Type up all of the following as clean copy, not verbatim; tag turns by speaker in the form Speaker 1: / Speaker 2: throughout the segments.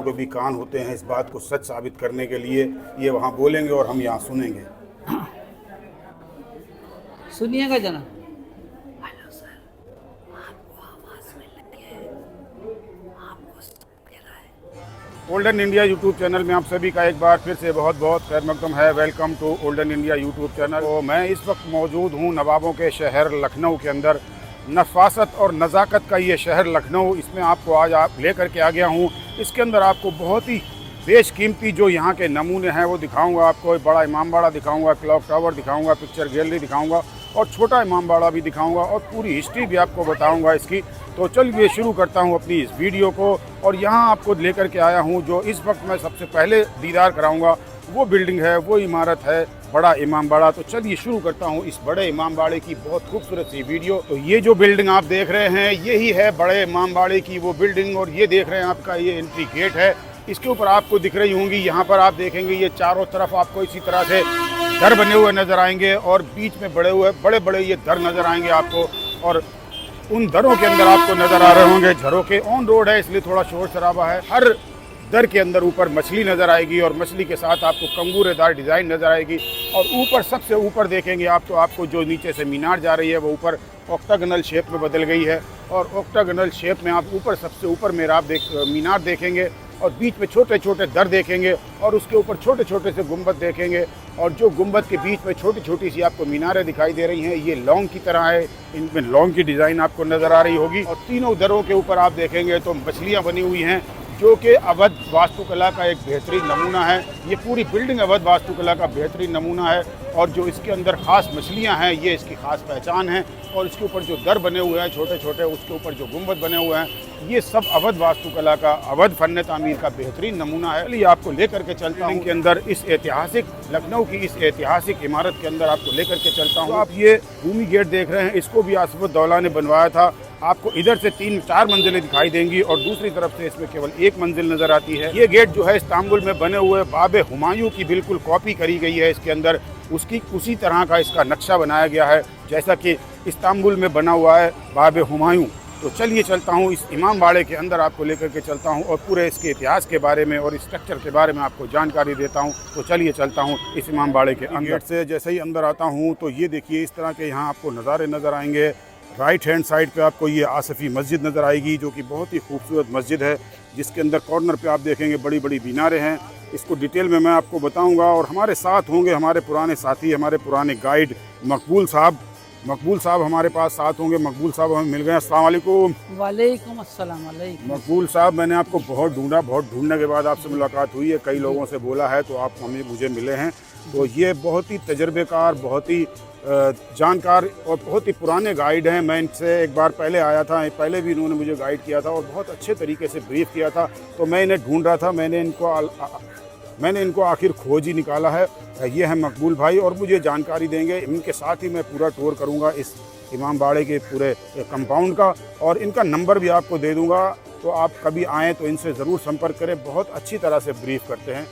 Speaker 1: हमारों के भी कान होते हैं इस बात को सच साबित करने के लिए। ये वहाँ बोलेंगे और हम यहाँ सुनेंगे।
Speaker 2: सुनिएगा जना।
Speaker 1: ओल्डन इंडिया यूट्यूब चैनल में आप सभी का एक बार फिर से बहुत बहुत खैर मकदम है। Welcome to olden India YouTube channel. तो मैं इस वक्त मौजूद हूँ नवाबों के शहर लखनऊ के अंदर। नफासत और नज़ाकत का ये शहर लखनऊ, इसमें आपको आज आप लेकर के आ गया हूँ। इसके अंदर आपको बहुत ही बेशकीमती जो यहाँ के नमूने हैं वो दिखाऊंगा। आपको एक बड़ा इमामबाड़ा दिखाऊंगा, क्लॉक टावर दिखाऊंगा, पिक्चर गैलरी दिखाऊंगा और छोटा इमामबाड़ा भी दिखाऊंगा और पूरी हिस्ट्री भी आपको बताऊंगा इसकी। तो चलिए शुरू करता हूँ अपनी इस वीडियो को। और यहाँ आपको लेकर के आया हूँ जो इस वक्त मैं सबसे पहले दीदार कराऊंगा, वो बिल्डिंग है, वो इमारत है बड़ा इमामबाड़ा। तो चलिए शुरू करता हूँ इस बड़े इमामबाड़े की बहुत खूबसूरत सी वीडियो। तो ये जो बिल्डिंग आप देख रहे हैं यही है बड़े इमामबाड़े की वो बिल्डिंग। और ये देख रहे हैं आपका ये एंट्री गेट है। इसके ऊपर आपको दिख रही होंगी, यहाँ पर आप देखेंगे ये चारों तरफ आपको इसी तरह से दर बने हुए नजर आएंगे और बीच में बड़े बड़े ये दर नजर आएंगे आपको। और उन दरों के अंदर आपको नजर आ रहे होंगे झरोके। ऑन रोड है इसलिए थोड़ा शोर शराबा है। हर दर के अंदर ऊपर मछली नजर आएगी और मछली के साथ आपको कंगूरेदार डिज़ाइन नजर आएगी। और ऊपर सबसे ऊपर देखेंगे आप तो आपको जो नीचे से मीनार जा रही है वो ऊपर ऑक्टागनल शेप में बदल गई है। और ऑक्टागनल शेप में आप ऊपर सबसे ऊपर मीनार देखेंगे और बीच में छोटे छोटे दर देखेंगे और उसके ऊपर छोटे छोटे से गुंबद देखेंगे। और जो गुंबद के बीच में छोटी छोटी सी आपको मीनारें दिखाई दे रही हैं, ये लौंग की तरह है। इनमें लौंग की डिज़ाइन आपको नज़र आ रही होगी। और तीनों दरों के ऊपर आप देखेंगे तो मछलियाँ बनी हुई हैं जो कि अवध वास्तुकला का एक बेहतरीन नमूना है। ये पूरी बिल्डिंग अवध वास्तुकला का बेहतरीन नमूना है। और जो इसके अंदर ख़ास मछलियां हैं ये इसकी ख़ास पहचान है। और इसके ऊपर जो दर बने हुए हैं छोटे छोटे, उसके ऊपर जो गुंबद बने हुए हैं, ये सब अवध वास्तुकला का, अवध फन तामीर का बेहतरीन नमूना है। चलिए आपको लेकर के चलता हूँ के अंदर इस ऐतिहासिक लखनऊ की इस ऐतिहासिक इमारत के अंदर आपको लेकर के चलता हूँ। तो आप ये भूमि गेट देख रहे हैं, इसको भी आसिफुद्दौला ने बनवाया था। आपको इधर से 3-4 मंजिलें दिखाई देंगी और दूसरी तरफ से इसमें केवल एक मंजिल नजर आती है। ये गेट जो है इस्तांबुल में बने हुए बाबे हुमायूं की बिल्कुल कॉपी करी गई है। इसके अंदर उसी तरह का इसका नक्शा बनाया गया है जैसा कि इस्तांबुल में बना हुआ है बाबे हुमायूं। तो चलिए चलता हूँ इस इमामबाड़े के अंदर, आपको लेकर के चलता हूँ और पूरे इसके इतिहास के बारे में और स्ट्रक्चर के बारे में आपको जानकारी देता हूँ। तो चलिए चलता हूँ इस इमामबाड़े के अंदर। गेट से जैसे ही अंदर आता हूँ तो ये देखिए इस तरह के यहाँ आपको नज़ारे नज़र आएंगे। राइट हैंड साइड पे आपको ये आसफ़ी मस्जिद नज़र आएगी जो कि बहुत ही खूबसूरत मस्जिद है, जिसके अंदर कॉर्नर पे आप देखेंगे बड़ी बड़ी मीनारें हैं। इसको डिटेल में मैं आपको बताऊंगा। और हमारे साथ होंगे हमारे पुराने साथी, हमारे पुराने गाइड मकबूल साहब हमारे पास साथ होंगे। मकबूल साहब हमें मिल गए। अस्सलाम वालेकुम।
Speaker 2: वालेकुम अस्सलाम।
Speaker 1: मकबूल साहब, मैंने आपको बहुत ढूंढने के बाद आपसे मुलाकात हुई है, कई लोगों से बोला है तो आप मुझे मिले हैं। तो ये बहुत ही तजर्बेकार, बहुत ही जानकार और बहुत ही पुराने गाइड हैं। मैं इनसे एक बार पहले आया था, पहले भी इन्होंने मुझे गाइड किया था और बहुत अच्छे तरीके से ब्रीफ किया था। तो मैं इन्हें ढूंढ रहा था, मैंने इनको आखिर खोज ही निकाला है। ये है मकबूल भाई और मुझे जानकारी देंगे। इनके साथ ही मैं पूरा टूर करूँगा इस इमामबाड़े के पूरे कंपाउंड का और इनका नंबर भी आपको दे दूँगा। तो आप कभी आएँ तो इनसे ज़रूर संपर्क करें, बहुत अच्छी तरह से ब्रीफ करते हैं।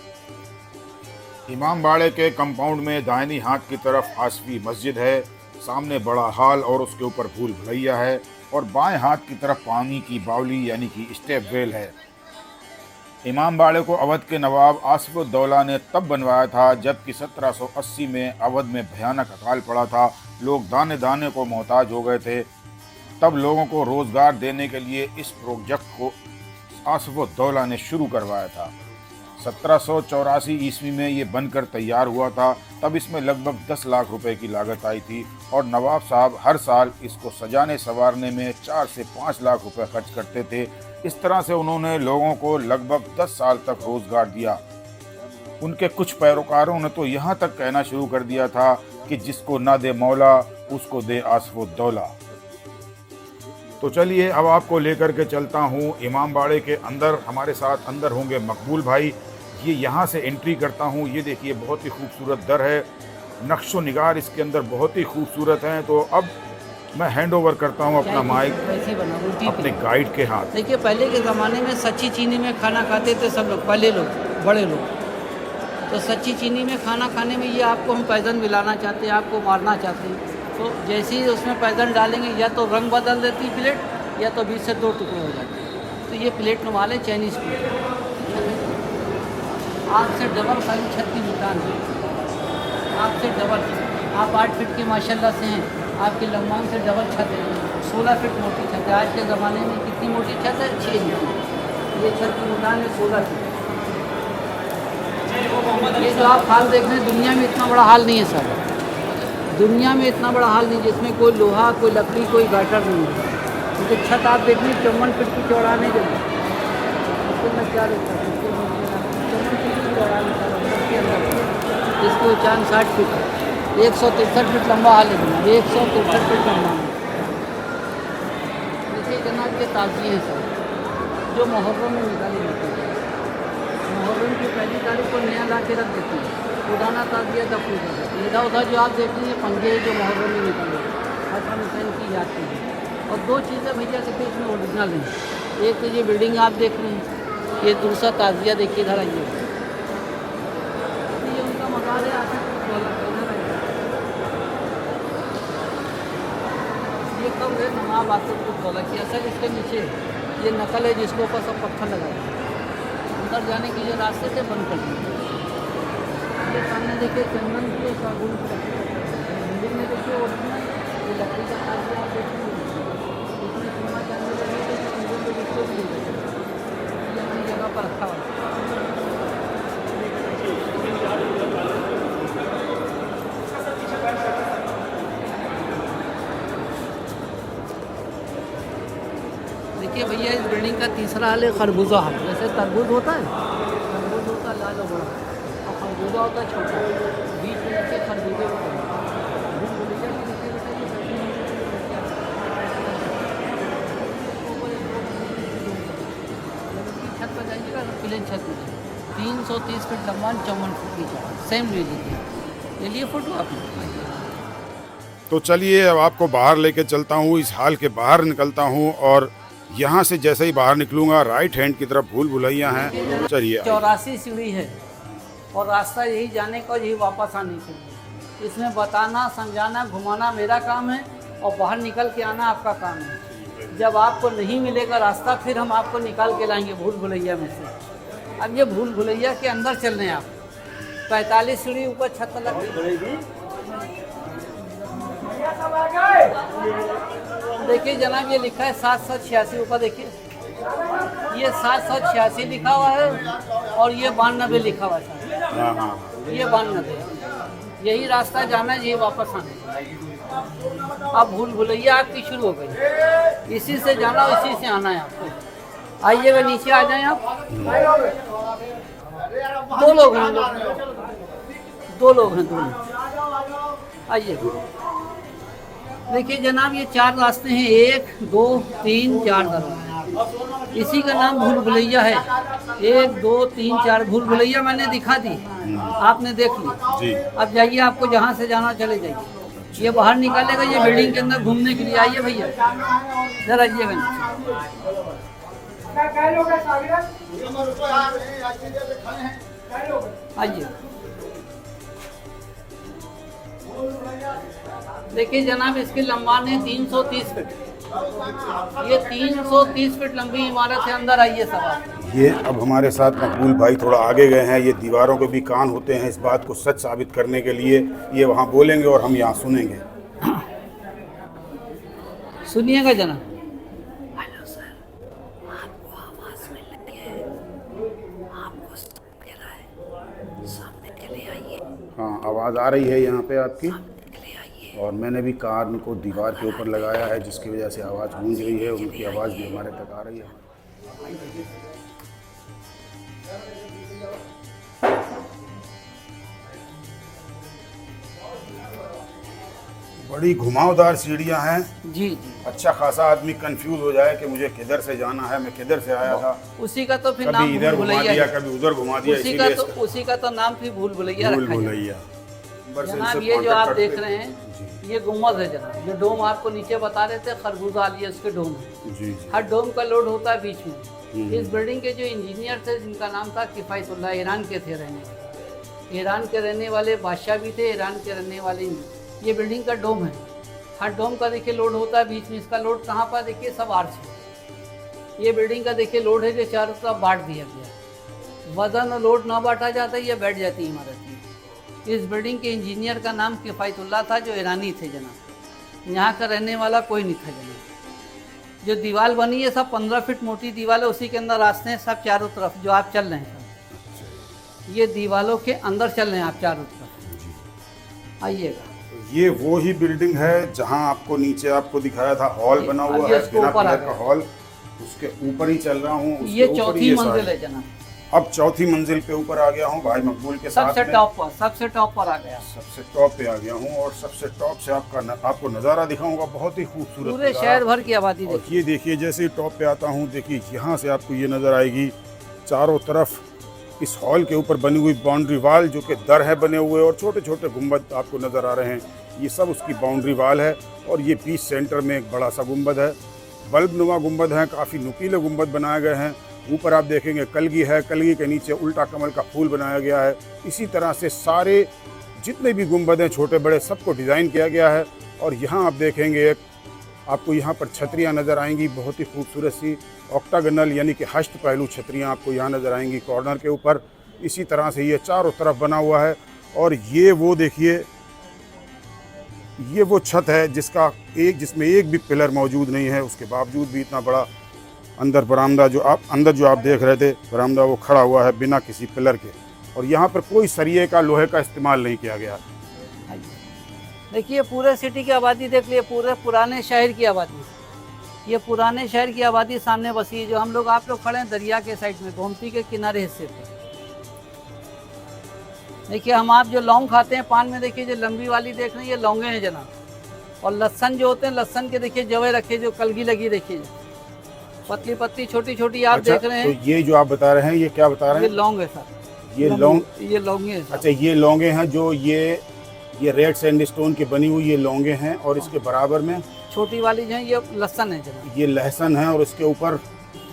Speaker 1: इमामबाड़े के कंपाउंड में दाहिनी हाथ की तरफ आसफ़ी मस्जिद है, सामने बड़ा हॉल और उसके ऊपर भूल भुलैया है और बाएं हाथ की तरफ पानी की बावली यानी कि स्टेप वेल है। इमामबाड़े को अवध के नवाब आसिफुद्दौला ने तब बनवाया था जबकि 1780 में अवध में भयानक अकाल पड़ा था। लोग दाने दाने को मोहताज हो गए थे। तब लोगों को रोज़गार देने के लिए इस प्रोजेक्ट को आसिफुद्दौला ने शुरू करवाया था। 1784 ईस्वी में ये बनकर तैयार हुआ था। तब इसमें लगभग 10 लाख रुपए की लागत आई थी और नवाब साहब हर साल इसको सजाने संवारने में 4 से 5 लाख रुपए खर्च करते थे। इस तरह से उन्होंने लोगों को लगभग 10 साल तक रोजगार दिया। उनके कुछ पैरोकारों ने तो यहाँ तक कहना शुरू कर दिया था कि जिसको ना दे मौला उसको दे आसिफुद्दौला। तो चलिए अब आपको लेकर के चलता हूँ इमामबाड़े के अंदर। हमारे साथ अंदर होंगे मकबूल भाई। ये यहाँ से एंट्री करता हूँ। ये देखिए बहुत ही खूबसूरत दर है, नक्शो निगार इसके अंदर बहुत ही खूबसूरत हैं। तो अब मैं हैंड ओवर करता हूँ अपना माइक अपने गाइड के हाथ।
Speaker 2: देखिए पहले के ज़माने में सच्ची चीनी में खाना खाते थे सब लोग, पहले लोग, बड़े लोग। तो सच्ची चीनी में खाना खाने में ये आपको हम पैदल मिलाना चाहते हैं, आपको मारना चाहते हैं। तो जैसे ही उसमें पैदल डालेंगे या तो रंग बदल देती प्लेट या तो बीच से 2 टुकड़े हो जाते हैं। तो ये प्लेट नुमा लें, चाइनीज़ प्लेट। आपसे डबल खाली छत की दुकान है, आपसे डबल। आप 8 फीट की माशाल्लाह से हैं, आपकी लंबाई से डबल छत है, 16 फीट मोटी छत है। आज के ज़माने में कितनी मोटी छत है? 6 इंच। ये छत की दुकान है 16 फीट। ये जो आप हाल देख रहे हैं, दुनिया में इतना बड़ा हाल नहीं है सर, दुनिया में इतना बड़ा हाल नहीं जिसमें कोई लोहा, कोई लकड़ी, कोई गाटर नहीं है। क्योंकि छत आप देख रहे हैं 54 फीट की चौड़ाने जो मैं क्या देखता हूँ 54 फीट की चौड़ाने के अंदर इसकी ऊंचाई 60 फीट है, 163 फीट लंबा हाल है, 163 फीट लंबा है। देखिए जनाब, ये ताज़िए हैं सर, जो मुहर्रम में निकाली जाती है। मुहर्रम की पहली तारीख को नया ला के रख देती है, पुराना ताज़िया दफन कर देती है। इधर उधर जो आप देख रहे हैं पंजे जो मुहर्रम में निकले हसन हुसैन की याद की है। और दो चीज़ें भैया देखिए इसमें ओरिजिनल हैं। एक तो ये बिल्डिंग आप देख रहे हैं, ये दूसरा ताज़िया देखिए इधर आइए, ये उनका मकान है। ये कब है नवाब आसिफ उद्दौला की, असल इसके नीचे ये नकल है जिसके ऊपर सब पत्थर लगाए अंदर जाने के जो रास्ते थे बंद कर दिए। ये सामने देखिए चंदन की सागुन बिल्डिंग में देखिए ओरिजिनल ये लकड़ी का ताज़िया आप देखिए, इसमें सोना चांदी लगे तो चीज़ों को जिसको भी ये अपनी जगह पर रखा हुआ है। देखिए भैया, इस बिल्डिंग का तीसरा हाल है खरबूजा हाल। जैसे तरबूज होता है, तरबूज होता है लाल और बड़ा, और खरबूजा होता है छोटा, बीच में देखिए खरबूजे होते हैं। छत पर जाइएगा तो प्लेन छत में 330 फीट लंबा, 54 फीट की चौड़ाई, सेम ले लीजिए, ले लिए फोटो आपने।
Speaker 1: तो चलिए अब आपको बाहर लेके चलता हूँ, इस हाल के बाहर निकलता हूँ और यहाँ से जैसे ही बाहर निकलूंगा राइट हैंड की तरफ भूल भुलैया हैं। चलिए
Speaker 2: 84 सीढ़ी है और रास्ता यही जाने का, यही वापस आने के लिए। इसमें बताना, समझाना, घुमाना मेरा काम है और बाहर निकल के आना आपका काम है। जब आपको नहीं मिलेगा रास्ता, फिर हम आपको निकाल के लाएंगे भूल भुलैया में से। अब ये भूल भुलैया के अंदर चल रहे हैं आप, 45 सीढ़ी ऊपर छत लग गई। देखिए जनाब, ये लिखा है 786 ऊपर देखिए, ये 786 लिखा हुआ है और ये 92 लिखा हुआ है। ये 92, यही रास्ता जाना है, यही वापस आना है। अब भूल भुलैया आपकी शुरू हो गई, इसी से जाना और इसी से आना है आपको। आइएगा, नीचे आ जाएं आप। 2 लोग हैं, 2 लोग हैं, 2 लोग। आइए देखिए जनाब, ये 4 रास्ते हैं, 1 2 3 4 दरवाजे। इसी का नाम भूल भुलैया है। 1 2 3 4 भूल भुलैया मैंने दिखा दी, आपने देख ली। अब जाइए, आपको जहाँ से जाना चले जाइए। ये बाहर निकालेगा, ये बिल्डिंग के अंदर घूमने के लिए। आइए भैया, जरा आइएगा, आइए। देखिए जनाब, इसकी लंबाई है 330 फीट। ये 330 फीट लंबी इमारत है। अंदर आइए सब।
Speaker 1: ये अब हमारे साथ मकबूल भाई थोड़ा आगे गए हैं। ये दीवारों के भी कान होते हैं, इस बात को सच साबित करने के लिए ये वहाँ बोलेंगे और हम यहाँ सुनेंगे।
Speaker 2: सुनिएगा जनाब।
Speaker 3: हेलो सर, आपको आवाज़ मिल रही है, आपको दे रहा है, सामने चले आइए।
Speaker 1: हाँ, आवाज़ आ रही है यहाँ पे आपकी,
Speaker 3: चले आइए।
Speaker 1: और मैंने भी कान को दीवार के ऊपर लगाया है, जिसकी वजह से आवाज़ गूंज रही है। उनकी आवाज़ भी हमारे तक आ रही है। बड़ी घुमावदार सीढ़ियाँ हैं।
Speaker 2: जी जी,
Speaker 1: अच्छा खासा आदमी कंफ्यूज हो जाए कि मुझे किधर से जाना है, मैं किधर से आया था।
Speaker 2: उसी का तो फिर नाम
Speaker 1: कभी इधर
Speaker 2: भूल
Speaker 1: घुमा
Speaker 2: भुलैया
Speaker 1: दिया,
Speaker 2: है।
Speaker 1: कभी उधर घुमा दिया,
Speaker 2: उसी का तो नाम फिर भूल भुलैया
Speaker 1: भूल
Speaker 2: रखा है।
Speaker 1: भुलैया।
Speaker 2: जनाब, ये जो आप देख रहे हैं, ये गुम्बद है जनाब। जो डोम आपको नीचे बता रहे थे, खरबूजा आलिया, उसके डोम है।
Speaker 1: जी।
Speaker 2: हर डोम का लोड होता है बीच में। इस बिल्डिंग के जो इंजीनियर थे, जिनका नाम था किफ़ायतुल्लाह, ईरान के थे रहने वाले। ईरान के रहने वाले बादशाह भी थे, ईरान के रहने वाले। ये बिल्डिंग का डोम है। हर डोम का देखिए लोड होता है बीच में। इसका लोड कहाँ पर देखिए, सब आर्च है। ये बिल्डिंग का देखिए लोड है जो चारों तरफ बांट दिया गया। वजन और लोड ना बांटा जाता ये बैठ जाती है इमारत में। इस बिल्डिंग के इंजीनियर का नाम किफ़ायतुल्लाह था, जो ईरानी थे जनाब। यहाँ का रहने वाला कोई नहीं था जनाब। जो दीवार बनी है सब 15 फीट मोटी दीवार है, उसी के अंदर रास्ते हैं सब चारों तरफ जो आप चल रहे हैं सब। ये दीवारों के अंदर चल रहे हैं आप चारों तरफ, आइएगा।
Speaker 1: ये वो ही बिल्डिंग है जहां आपको नीचे आपको दिखाया था हॉल बना हुआ है, बिना पिलर का हॉल, उसके ऊपर ही चल रहा हूँ।
Speaker 2: ये चौथी मंजिल है जनाब।
Speaker 1: अब चौथी मंजिल पे ऊपर आ गया हूँ भाई मकबूल के साथ।
Speaker 2: सबसे टॉप पर, सबसे टॉप पर आ गया,
Speaker 1: सबसे टॉप पे आ गया हूँ और सबसे टॉप से आपको नज़ारा दिखाऊंगा, बहुत ही खूबसूरत
Speaker 2: पूरे शहर भर की आबादी।
Speaker 1: और ये देखिए जैसे ही टॉप पे आता हूँ, देखिए यहाँ से आपको ये नज़र आएगी चारों तरफ इस हॉल के ऊपर बनी हुई बाउंड्री वाल, जो कि दर है बने हुए, और छोटे छोटे गुंबद आपको नज़र आ रहे हैं। ये सब उसकी बाउंड्री वाल है और ये बीच सेंटर में एक बड़ा सा गुंबद है। बल्ब नुमा गुंबद हैं, काफ़ी नुकीले गुंबद बनाए गए हैं। ऊपर आप देखेंगे कलगी है, कलगी के नीचे उल्टा कमल का फूल बनाया गया है। इसी तरह से सारे जितने भी गुंबद हैं छोटे बड़े सबको डिज़ाइन किया गया है। और यहाँ आप देखेंगे आपको यहाँ पर छतरियाँ नज़र आएंगी, बहुत ही खूबसूरत सी ऑक्टागनल यानी कि हष्ट पहलू छतरियाँ आपको यहाँ नज़र आएंगी कॉर्नर के ऊपर। इसी तरह से ये चारों तरफ बना हुआ है। और ये वो देखिए, ये वो छत है जिसमें एक भी पिलर मौजूद नहीं है, उसके बावजूद भी इतना बड़ा अंदर बरामदा जो आप देख रहे थे, बरामदा वो खड़ा हुआ है बिना किसी पिलर के। और यहाँ पर कोई सरिये का लोहे का इस्तेमाल नहीं किया गया।
Speaker 2: देखिए पूरे सिटी की आबादी देख लिए, पूरे पुराने शहर की आबादी। ये पुराने शहर की आबादी सामने बसी है। जो हम लोग आप लोग खड़े हैं दरिया के साइड में, गोमती के किनारे हिस्से पे। देखिए हम आप जो लौंग खाते हैं पान में, देखिए जो लंबी वाली देख रहे हैं ये लौंगे हैं जनाब। और लहसन जो होते हैं, लहसन के देखिए जवे रखे, जो कलगी लगी देखिए, पतली पतली छोटी छोटी आप देख रहे हैं।
Speaker 1: तो ये जो आप बता रहे हैं ये क्या बता रहे हैं?
Speaker 2: ये लौंग है सर,
Speaker 1: ये
Speaker 2: लौंगे हैं।
Speaker 1: अच्छा, ये लौंगे हैं जो ये रेड सैंडस्टोन की बनी हुई ये लौंगे हैं। और इसके बराबर में
Speaker 2: छोटी वाली जो है ये लहसन है जनाब।
Speaker 1: ये लहसन है और इसके ऊपर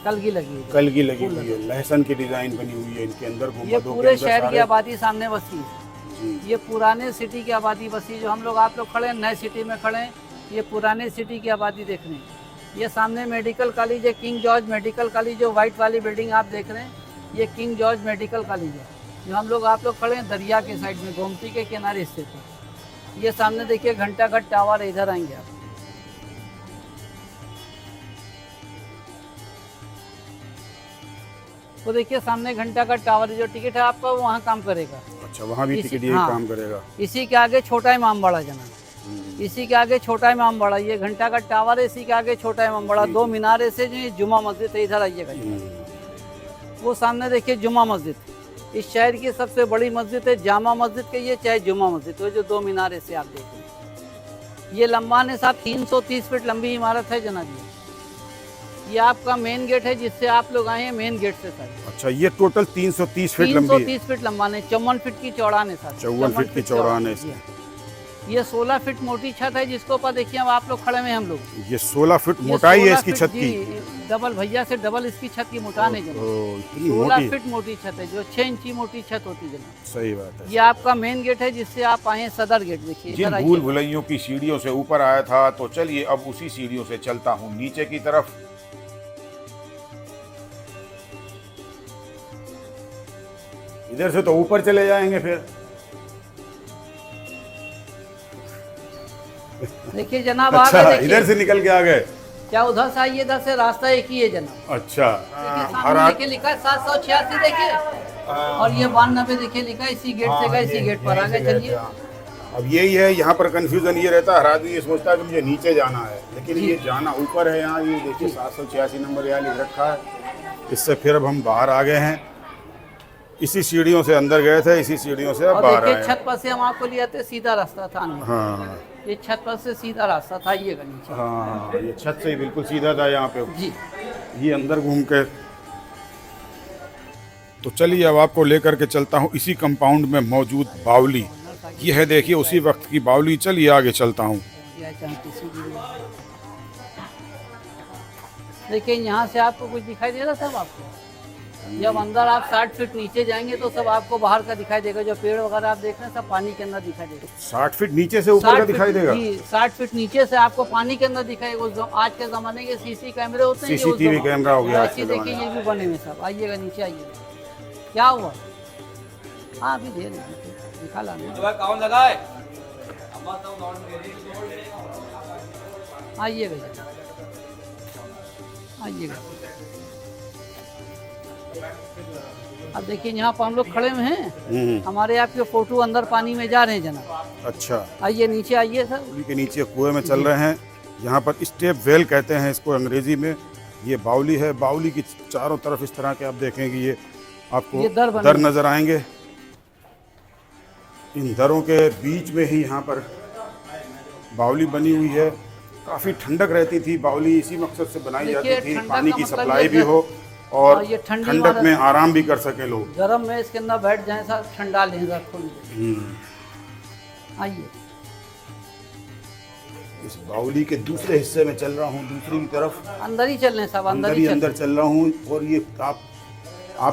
Speaker 2: कलगी लगी है,
Speaker 1: कलगी लगी हुई है। लहसन की डिजाइन बनी हुई है इनके अंदर।
Speaker 2: ये पूरे शहर की आबादी सामने बसी है। ये पुराने सिटी की आबादी बसी। जो हम लोग आप लोग खड़े हैं नए सिटी में खड़े हैं, ये पुराने सिटी की आबादी देख रहे हैं। ये सामने मेडिकल कॉलेज है, किंग जॉर्ज मेडिकल कॉलेज, जो वाइट वाली बिल्डिंग आप देख रहे हैं ये किंग जॉर्ज मेडिकल कॉलेज है। जो हम लोग आप लोग खड़े हैं दरिया के साइड में, गोमती के किनारे स्थित है। ये सामने देखिए घंटाघर टावर, इधर आएंगे आप। वो देखिए सामने घंटाघर टावर, जो टिकट है आपका वहाँ काम करेगा।
Speaker 1: अच्छा, वहाँ भी टिकट यही काम करेगा।
Speaker 2: इसी के आगे छोटा इमामबाड़ा जनाब, इसी के आगे छोटा इमामबाड़ा, ये घंटाघर टावर है, इसी के आगे छोटा इमामबाड़ा। 2 मीनारे से जो ये जुमा मस्जिद है, इधर आइएगा। वो सामने देखिए जुमा मस्जिद, इस शहर की सबसे बड़ी मस्जिद है। जामा मस्जिद कहिए चाहे जुमा मस्जिद, वो जो 2 मीनारे से आप देखें। ये लंबाने साहब 330 फीट लंबी इमारत है जनाब। ये आपका मेन गेट है जिससे आप लोग आए हैं, मेन गेट से सर।
Speaker 1: अच्छा, ये टोटल 330 फीट लंबी है।
Speaker 2: 330 फीट लंबाने, 54 फीट की चौड़ान है सर।
Speaker 1: 54 फीट की चौड़ान है इसकी।
Speaker 2: ये 16 फीट मोटी छत है, जिसके ऊपर देखिए अब आप लोग खड़े हुए हैं हम लोग।
Speaker 1: ये 16 फीट मोटाई है इसकी छत की।
Speaker 2: डबल भैया से डबल इसकी छत की मोटाई है जनाब। 16 फीट मोटी छत है, जो 6 इंची मोटी छत होती है जनाब।
Speaker 1: सही बात है।
Speaker 2: ये आपका मेन गेट है जिससे आप आए हैं, सदर गेट। देखिए
Speaker 1: जिन भूल भुलैयों की सीढ़ियों से ऊपर आया था, तो चलिए अब उसी सीढ़ियों से चलता हूँ नीचे की तरफ। इधर से तो ऊपर चले जाएंगे फिर।
Speaker 2: देखिए जनाब
Speaker 1: अच्छा,
Speaker 2: आ गए।
Speaker 1: इधर से निकल के आ गए
Speaker 2: क्या? उधर से आइए, इधर से रास्ता एक ही है जनाब।
Speaker 1: अच्छा,
Speaker 2: सामने देखिए लिखा है 786 देखिए, और ये 92 देखिए लिखा है। इसी गेट से गए, इसी गेट पर आ गए। चलिए
Speaker 1: अब यही है, यहाँ पर कंफ्यूजन ये रहता है, हर आदमी ये सोचता है कि मुझे नीचे जाना है, लेकिन ये जाना ऊपर है। यहाँ ये देखिए 786 नंबर यहाँ लिख रखा है। इससे फिर अब हम बाहर आ गए हैं। इसी सीढ़ियों से अंदर गए थे, इसी सीढ़ियों से अब बाहर आए।
Speaker 2: छत पर से हम आपको ले आते, सीधा रास्ता था।
Speaker 1: हाँ,
Speaker 2: ये छत पर से सीधा रास्ता था, ये नीचे।
Speaker 1: हाँ, ये छत से ही बिल्कुल सीधा था यहाँ पे
Speaker 2: जी।
Speaker 1: ये अंदर घूम के, तो चलिए अब आपको लेकर के चलता हूँ इसी कंपाउंड में मौजूद बावली। ये है देखिए उसी वक्त की बावली। चलिए आगे चलता हूँ।
Speaker 2: देखिए यहाँ से आपको कुछ दिखाई दे रहा सब आपको। जब अंदर आप 60 फीट नीचे जाएंगे तो सब आपको बाहर का दिखाई देगा। जो पेड़ वगैरह आप देख रहे हैं सब पानी के अंदर दिखाई देगा।
Speaker 1: 60 फीट नीचे से ऊपर का दिखाई देगा?
Speaker 2: जी, 60 फीट नीचे से आपको पानी के अंदर दिखाएगा। आज के ज़माने के सीसी कैमरे होते हैं,
Speaker 1: सीसीटीवी कैमरा हो गया।
Speaker 2: देखिए ये भी बने हुए सब। आइएगा नीचे, आइएगा। क्या हुआ? हाँ अभी दे रहे हैं, निकाला नहीं।
Speaker 4: कौन लगा है?
Speaker 2: आइएगा आइएगा। अब देखिए यहाँ पर हम लोग खड़े हुए हैं, हमारे आपके फोटो अंदर पानी में जा रहे हैं जनाब।
Speaker 1: अच्छा,
Speaker 2: आइए नीचे आइए सर।
Speaker 1: बावली के नीचे कुएं में चल रहे हैं। यहाँ पर स्टेप वेल कहते हैं इसको अंग्रेजी में। ये बावली है। बावली की चारों तरफ इस तरह के आप देखेंगे ये आपको
Speaker 2: ये दर बने
Speaker 1: दर नजर आएंगे। इन दरों के बीच में ही यहाँ पर बावली बनी हुई है। काफ़ी ठंडक रहती थी। बावली इसी मकसद से बनाई जाती
Speaker 2: देखिए,
Speaker 1: थी,
Speaker 2: ठंडक
Speaker 1: पानी
Speaker 2: का
Speaker 1: की
Speaker 2: मतलब
Speaker 1: सप्लाई
Speaker 2: ये
Speaker 1: भी हो और
Speaker 2: और ये ठंडी
Speaker 1: ठंडक
Speaker 2: वाला-
Speaker 1: में आराम भी कर सके लोग।
Speaker 2: गर्म में इसके अंदर बैठ जाए सर, ठंडा लें सर खोल के। आइए
Speaker 1: इस बावली के दूसरे हिस्से में चल रहा हूँ, दूसरी की तरफ
Speaker 2: अंदर ही चल रहे हैं सब, अंदर
Speaker 1: अंदर
Speaker 2: ही
Speaker 1: ही
Speaker 2: चल
Speaker 1: अंदर चल रहा हूँ। और ये आप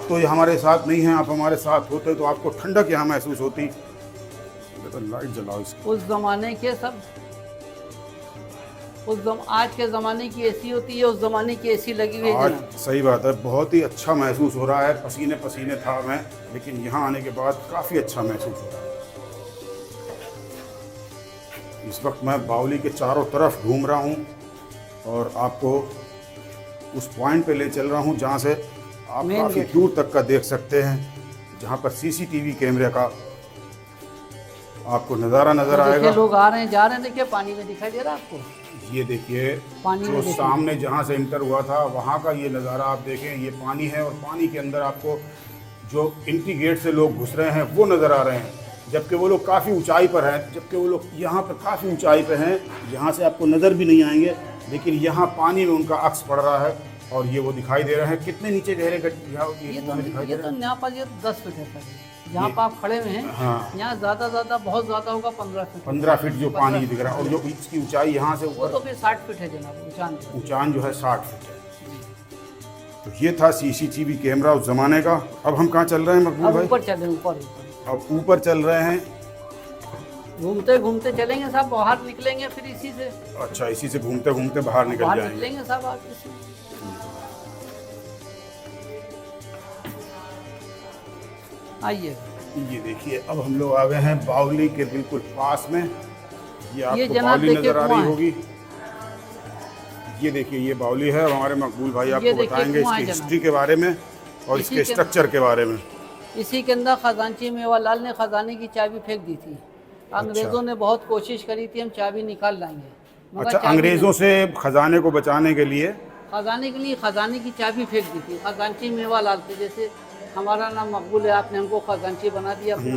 Speaker 1: तो ये हमारे साथ नहीं हैं, आप हमारे साथ होते तो आपको ठंडक यहाँ महसूस होती। तो लाइट जलाओ इसकी।
Speaker 2: उस जमाने के सब आज के ज़माने की एसी होती है, उस ज़माने की एसी लगी हुई है
Speaker 1: आज
Speaker 2: जनाब।
Speaker 1: सही बात है, बहुत ही अच्छा महसूस हो रहा है। पसीने पसीने था मैं, लेकिन यहाँ आने के बाद काफ़ी अच्छा महसूस हो रहा है। इस वक्त मैं बावली के चारों तरफ घूम रहा हूँ और आपको उस पॉइंट पे ले चल रहा हूँ जहाँ से आप
Speaker 2: मेन
Speaker 1: काफ़ी
Speaker 2: गेट।
Speaker 1: दूर तक का देख सकते हैं, जहाँ पर सीसीटीवी कैमरे का आपको नज़ारा नज़र
Speaker 2: तो देखिए
Speaker 1: आएगा।
Speaker 2: लोग आ रहे हैं जा रहे हैं, देखिए पानी में दिखाई दे रहा है आपको।
Speaker 1: ये देखिए
Speaker 2: पानी में
Speaker 1: जो
Speaker 2: देखिए।
Speaker 1: सामने जहाँ से इंटर हुआ था वहाँ का ये नज़ारा आप देखें। ये पानी है और पानी के अंदर आपको जो एंट्री गेट से लोग घुस रहे हैं वो नज़र आ रहे हैं, जबकि वो लोग काफ़ी ऊंचाई पर हैं। जबकि वो लोग यहाँ पर काफ़ी ऊंचाई पर हैं, यहाँ से आपको नज़र भी नहीं आएंगे, लेकिन यहाँ पानी में उनका अक्स पड़ रहा है और ये वो दिखाई दे रहे हैं। कितने नीचे गहरे
Speaker 2: ये
Speaker 1: यहाँ दिखाई दे
Speaker 2: तो
Speaker 1: रहे हैं।
Speaker 2: यहाँ पर ये 10 फीट है सर, जहाँ पर आप खड़े हुए हैं।
Speaker 1: हाँ।
Speaker 2: यहाँ ज़्यादा बहुत ज़्यादा होगा 15 फीट।
Speaker 1: 15 फीट जो पानी दिख रहा है और जो इसकी ऊंचाई यहाँ से
Speaker 2: वो
Speaker 1: ऊपर
Speaker 2: तो फिर 60 फीट है जनाब ऊंचान।
Speaker 1: ऊंचान जो है 60 फीट है। तो ये था सीसीटीवी कैमरा उस जमाने का। अब हम कहाँ चल रहे हैं मकबूल
Speaker 2: अब
Speaker 1: भाई?
Speaker 2: ऊपर चले, ऊपर
Speaker 1: अब ऊपर चल रहे हैं।
Speaker 2: घूमते घूमते चलेंगे साहब, बाहर निकलेंगे फिर इसी से
Speaker 1: अच्छा, इसी से घूमते घूमते बाहर निकल
Speaker 2: बाहर
Speaker 1: जाएंगे।
Speaker 2: निकलेंगे साहब आप इसी। आइए
Speaker 1: ये देखिए अब हम लोग आ गए हैं बावली के बिल्कुल पास में। ये आपको
Speaker 2: जनाब
Speaker 1: बावली
Speaker 2: देखिए
Speaker 1: नजर आ
Speaker 2: कुआं
Speaker 1: रही
Speaker 2: है।
Speaker 1: होगी। ये देखिए ये बावली है और हमारे मकबूल भाई
Speaker 2: ये
Speaker 1: आपको
Speaker 2: देखिए
Speaker 1: बताएंगे
Speaker 2: कुआं है
Speaker 1: इसकी
Speaker 2: जनाब।
Speaker 1: हिस्ट्री के बारे में और
Speaker 2: इसी
Speaker 1: इसके
Speaker 2: के-
Speaker 1: स्ट्रक्चर के बारे में।
Speaker 2: इसी के अंदर खजांची मेवालाल ने खजाने की चाबी फेंक दी थी। अंग्रेज़ों ने बहुत कोशिश करी थी हम चाबी निकाल लाएंगे, मगर
Speaker 1: अच्छा,
Speaker 2: चाबी
Speaker 1: अंग्रेज़ों से खजाने को बचाने के लिए
Speaker 2: खजाने के लिए खजाने की चाबी फेंक दी थी। खजांची मेवालाल थे, जैसे हमारा नाम मकबूल है, आपने हमको खजांची बना दिया अपना,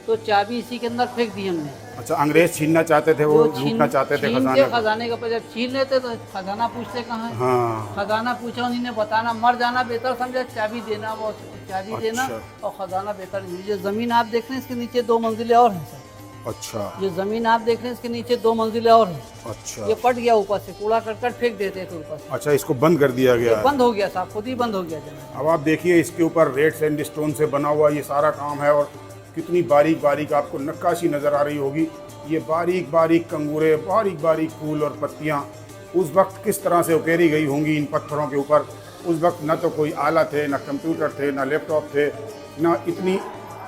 Speaker 2: तो चाबी इसी के अंदर फेंक दी हमने।
Speaker 1: अच्छा, अंग्रेज छीनना चाहते थे, वो
Speaker 2: वो
Speaker 1: लूटना चाहते थे
Speaker 2: छीन
Speaker 1: खजाने
Speaker 2: के
Speaker 1: को।
Speaker 2: खजाने का जब छीन लेते तो खजाना पूछते कहाँ है।
Speaker 1: हाँ,
Speaker 2: खजाना पूछा उन्हीं ने बताना, मर जाना बेहतर समझा, चाबी देना, वो चाबी देना
Speaker 1: अच्छा।
Speaker 2: और खजाना बेहतर। ये ज़मीन आप देख रहे हैं इसके नीचे 2 मंजिलें और हैं सर।
Speaker 1: अच्छा
Speaker 2: ये ज़मीन आप देख रहे हैं इसके नीचे 2 मंजिलें और हैं।
Speaker 1: अच्छा
Speaker 2: ये पट गया ऊपर से, कूड़ा करकट फेंक देते थे ऊपर से,
Speaker 1: अच्छा, इसको बंद कर दिया गया है।
Speaker 2: बंद हो गया साहब, खुद ही बंद हो गया जनाब।
Speaker 1: अब आप देखिए इसके ऊपर रेड सैंडस्टोन से बना हुआ ये सारा काम है और कितनी बारीक बारीक आपको नक्काशी नज़र आ रही होगी। ये बारीक बारीक कंगूरे, बारीक बारीक फूल और पत्तियाँ उस वक्त किस तरह से उकेरी गई होंगी इन पत्थरों के ऊपर। उस वक्त न तो कोई आला थे, न कंप्यूटर थे, न लैपटॉप थे, न इतनी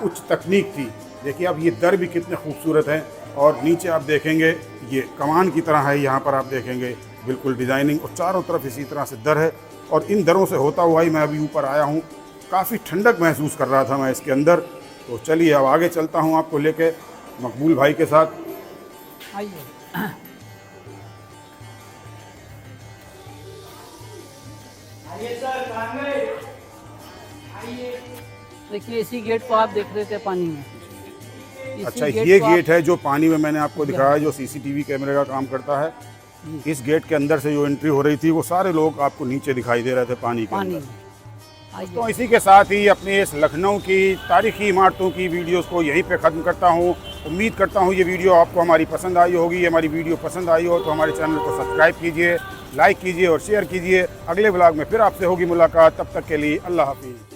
Speaker 1: उच्च तकनीक थी। देखिए अब ये दर भी कितने खूबसूरत हैं और नीचे आप देखेंगे ये कमान की तरह है। यहाँ पर आप देखेंगे बिल्कुल डिज़ाइनिंग और चारों तरफ इसी तरह से दर है और इन दरों से होता हुआ ही मैं अभी ऊपर आया हूँ। काफ़ी ठंडक महसूस कर रहा था मैं इसके अंदर। तो चलिए अब आगे चलता हूँ आपको लेके मकबूल भाई के साथ।
Speaker 2: आइए देखिए इसी गेट को आप देख रहे थे पानी में। इसी
Speaker 1: अच्छा,
Speaker 2: गेट
Speaker 1: ये
Speaker 2: को आप-
Speaker 1: गेट है जो पानी में मैंने आपको दिखाया, जो सीसीटीवी कैमरे का काम करता है। इस गेट के अंदर से जो एंट्री हो रही थी वो सारे लोग आपको नीचे दिखाई दे रहे थे पानी के
Speaker 2: पानी
Speaker 1: अंदर।
Speaker 2: में। आइए
Speaker 1: तो इसी के साथ ही अपने इस लखनऊ की तारीखी इमारतों की वीडियोस को यहीं पे ख़त्म करता हूँ। उम्मीद करता हूँ ये वीडियो आपको हमारी पसंद आई होगी। ये हमारी वीडियो पसंद आई हो तो हमारे चैनल को सब्सक्राइब कीजिए, लाइक कीजिए और शेयर कीजिए। अगले ब्लॉग में फिर आपसे होगी मुलाकात, तब तक के लिए अल्लाह हाफिज़।